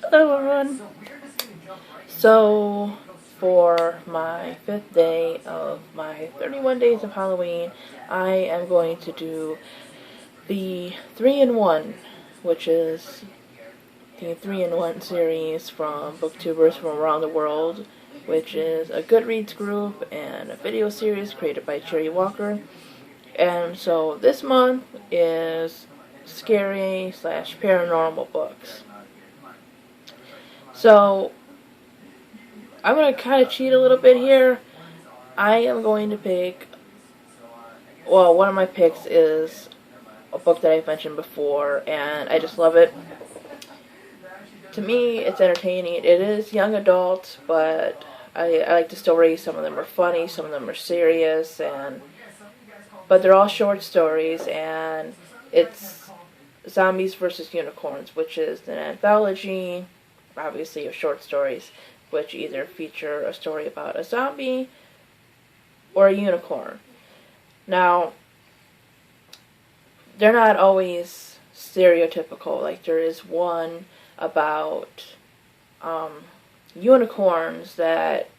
Hello everyone. So, for my 5th day of my 31 days of Halloween, I am going to do the 3-in-1, which is the 3-in-1 series from booktubers from around the world, which is a Goodreads group and a video series created by Cherry Walker. And so this month is scary / paranormal books. So I'm going to kind of cheat a little bit here. I am going to pick, well, one of my picks is a book that I've mentioned before, and I just love it. To me, it's entertaining. It is young adult, but I like the stories. Some of them are funny, some of them are serious, but they're all short stories, and it's Zombies vs. Unicorns, which is an anthology, obviously, of short stories, which either feature a story about a zombie or a unicorn. Now, they're not always stereotypical. Like, there is one about unicorns that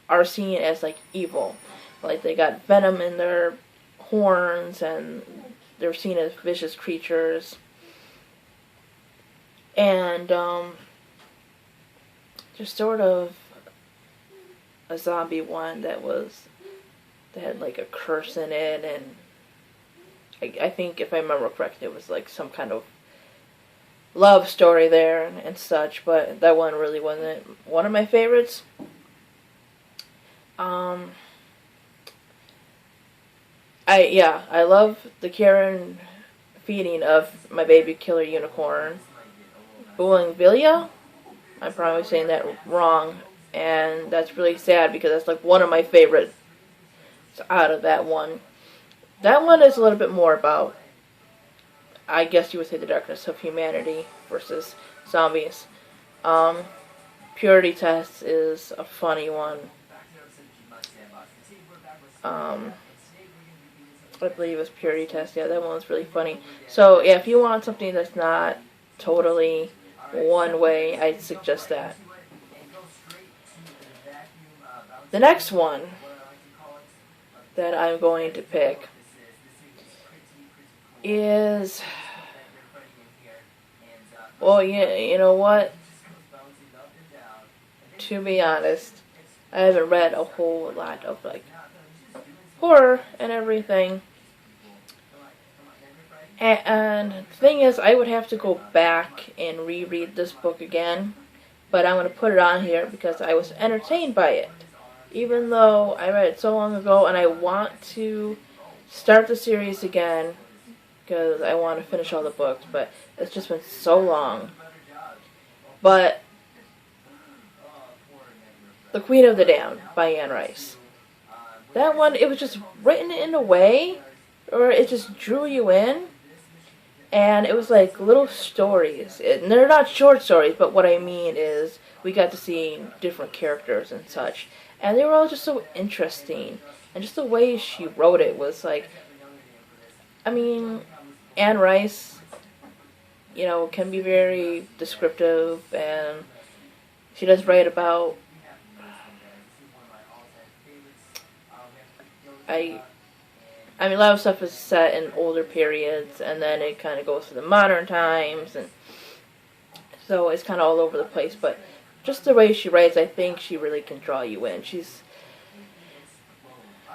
are seen as, like, evil. Like, they got venom in their horns, and they're seen as vicious creatures. And there's sort of a zombie one that had like a curse in it, and I think, if I remember correctly, it was like some kind of love story there and such, but that one really wasn't one of my favorites. I love the care and feeding of my baby killer unicorn, Bougainvillea. I'm probably saying that wrong, and that's really sad because that's like one of my favorites out of that one. That one is a little bit more about, I guess you would say, the darkness of humanity versus zombies. Purity Test is a funny one. I believe it was Purity Test. Yeah, that one was really funny. So, yeah, if you want something that's not totally one way, I'd suggest that. The next one that I'm going to pick is, well, you know what? To be honest, I haven't read a whole lot of, like, horror and everything. And the thing is, I would have to go back and reread this book again, but I'm going to put it on here because I was entertained by it. Even though I read it so long ago, and I want to start the series again because I want to finish all the books, but it's just been so long. But The Queen of the Damned by Anne Rice. That one, it was just written in a way, or it just drew you in, and it was like little stories. And they're not short stories, but what I mean is we got to see different characters and such, and they were all just so interesting. And just the way she wrote it was like, I mean, Anne Rice, can be very descriptive, and she does write about, I mean, a lot of stuff is set in older periods, and then it kind of goes to the modern times, and so it's kind of all over the place, but just the way she writes, I think she really can draw you in. She's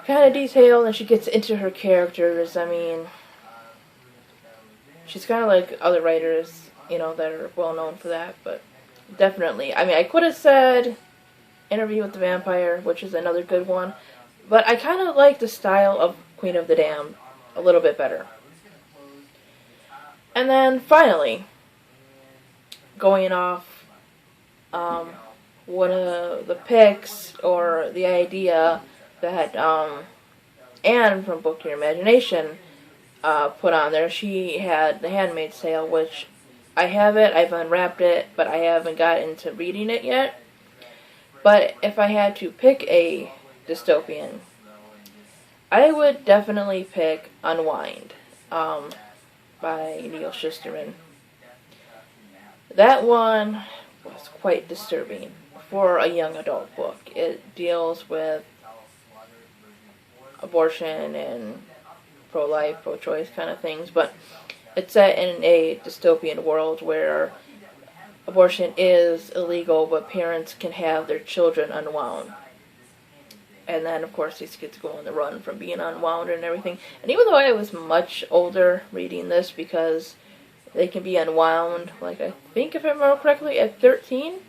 kind of detailed, and she gets into her characters. I mean, she's kind of like other writers, that are well known for that, but definitely. I mean, I could have said Interview with the Vampire, which is another good one, but I kind of like the style of Queen of the Damned a little bit better. And then finally, going off one of the picks or the idea that Anne from Book Your Imagination put on there, she had The Handmaid's Tale, which I have it, I've unwrapped it, but I haven't gotten to reading it yet. But if I had to pick a dystopian, I would definitely pick Unwind by Neil Shusterman. That one was quite disturbing for a young adult book. It deals with abortion and pro-life, pro-choice kind of things, but it's set in a dystopian world where abortion is illegal, but parents can have their children unwound. And then, of course, these kids go on the run from being unwound and everything. And even though I was much older reading this, because they can be unwound, like, I think if I remember correctly, at 13,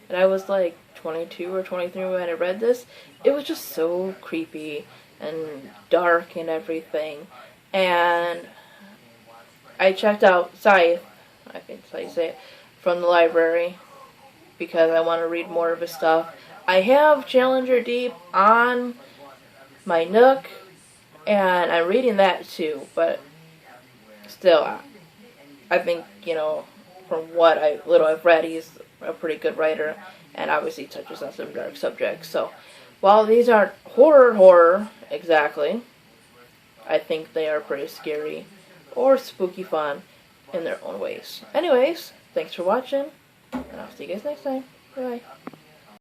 and I was like 22 or 23 when I read this, it was just so creepy and dark and everything. And I checked out Scythe, I think that's how you say it, from the library, because I want to read more of his stuff. I have Challenger Deep on my Nook, and I'm reading that too, but still, I think, from what little I've read, he's a pretty good writer, and obviously touches on some dark subjects. So, while these aren't horror exactly, I think they are pretty scary or spooky fun in their own ways. Anyways, thanks for watching, and I'll see you guys next time. Bye.